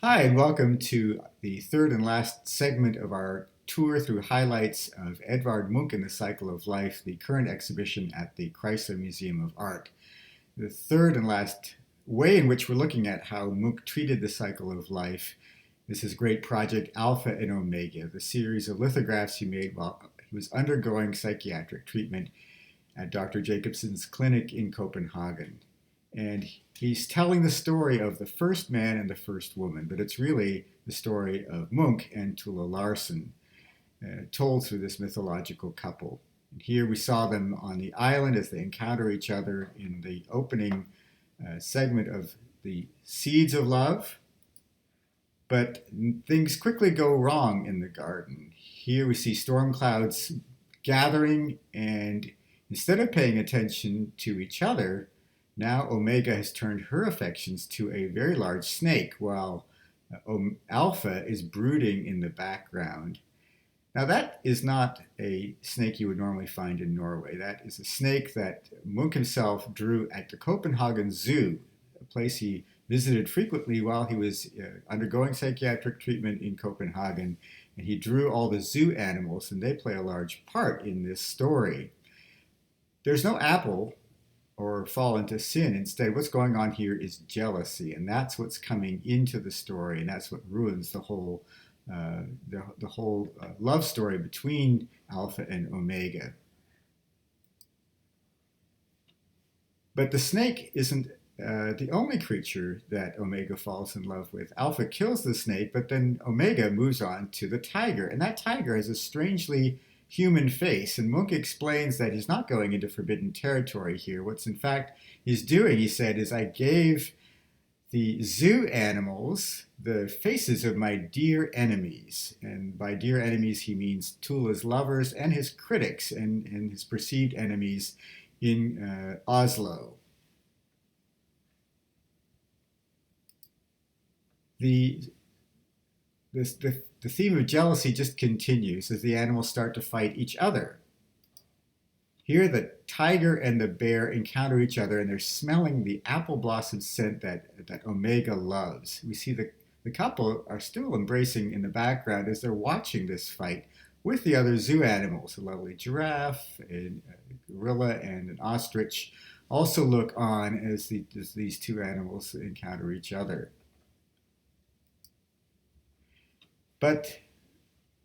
Hi, and welcome to the third and last segment of our tour through highlights of Edvard Munch and the Cycle of Life, the current exhibition at the Chrysler Museum of Art. The third and last way in which we're looking at how Munch treated the cycle of life is his great project Alpha and Omega, the series of lithographs he made while he was undergoing psychiatric treatment at Dr. Jacobson's clinic in Copenhagen. And he's telling the story of the first man and the first woman, but it's really the story of Munch and Tulla Larsen, told through this mythological couple. And here we saw them on the island as they encounter each other in the opening segment of the Seeds of Love. But things quickly go wrong in the garden. Here we see storm clouds gathering, and instead of paying attention to each other, now Omega has turned her affections to a very large snake, while Alpha is brooding in the background. Now that is not a snake you would normally find in Norway. That is a snake that Munch himself drew at the Copenhagen Zoo, a place he visited frequently while he was undergoing psychiatric treatment in Copenhagen. And he drew all the zoo animals, and they play a large part in this story. There's no apple or fall into sin. Instead, what's going on here is jealousy, and that's what's coming into the story, and that's what ruins the whole love story between Alpha and Omega. But the snake isn't the only creature that Omega falls in love with. Alpha kills the snake, but then Omega moves on to the tiger, and that tiger has a strangely human face, and Munch explains that he's not going into forbidden territory here. What's in fact he's doing, he said, is I gave the zoo animals the faces of my dear enemies. And by dear enemies, he means Tulla's lovers and his critics and his perceived enemies in Oslo. The theme of jealousy just continues as the animals start to fight each other. Here the tiger and the bear encounter each other, and they're smelling the apple blossom scent that Omega loves. We see the couple are still embracing in the background as they're watching this fight with the other zoo animals. A lovely giraffe, a gorilla, and an ostrich also look on as these two animals encounter each other. But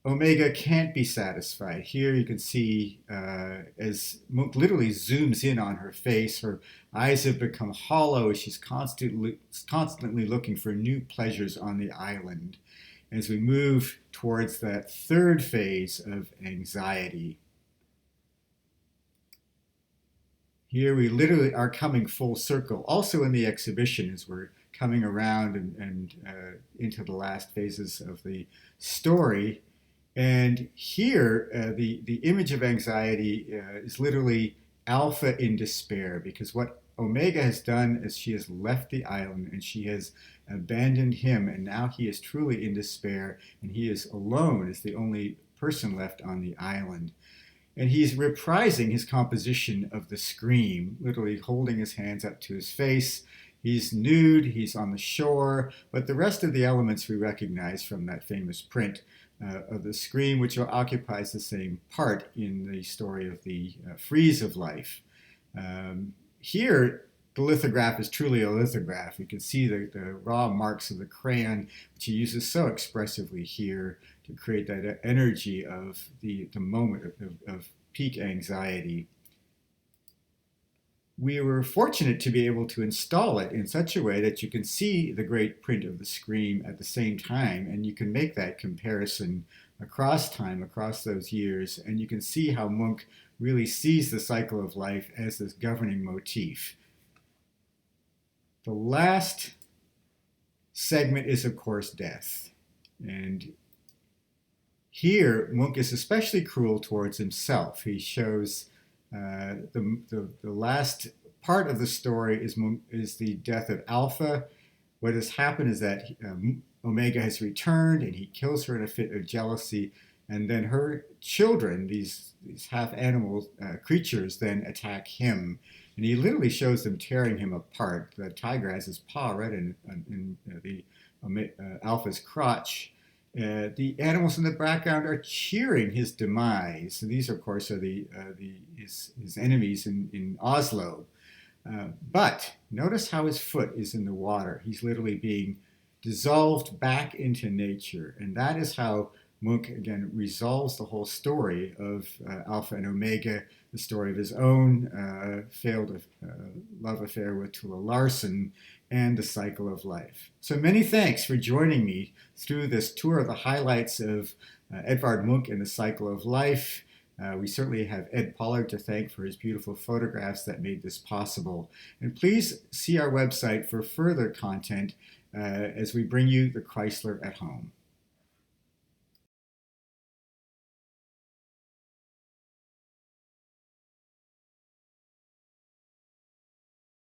Omega can't be satisfied. Here you can see as Munch literally zooms in on her face, her eyes have become hollow. She's constantly looking for new pleasures on the island as we move towards that third phase of anxiety. Here we literally are coming full circle, also in the exhibition as we're coming around and into the last phases of the story. And here, the image of anxiety is literally Alpha in despair, because what Omega has done is she has left the island and she has abandoned him, and now he is truly in despair, and he is alone as the only person left on the island. And he's reprising his composition of the scream, literally holding his hands up to his face. He's nude, he's on the shore, but the rest of the elements we recognize from that famous print of the scream, which occupies the same part in the story of the frieze of life. Here, the lithograph is truly a lithograph. You can see the raw marks of the crayon, which he uses so expressively here to create that energy of the moment of peak anxiety. We were fortunate to be able to install it in such a way that you can see the great print of the scream at the same time, and you can make that comparison across time, across those years, and you can see how Munch really sees the cycle of life as this governing motif. The last segment is, of course, death. And here, Munch is especially cruel towards himself. He shows the last part of the story is the death of Alpha. What has happened is that Omega has returned, and he kills her in a fit of jealousy. And then her children, these half-animal creatures, then attack him. And he literally shows them tearing him apart. The tiger has his paw right in the Alpha's crotch, the animals in the background are cheering his demise. And these, of course, are his enemies in Oslo. But notice how his foot is in the water. He's literally being dissolved back into nature. And that is how Munch, again, resolves the whole story of Alpha and Omega, the story of his own failed love affair with Tula Larsen, and the cycle of life. So many thanks for joining me through this tour of the highlights of Edvard Munch and the cycle of life. We certainly have Ed Pollard to thank for his beautiful photographs that made this possible. And please see our website for further content as we bring you the Chrysler at home.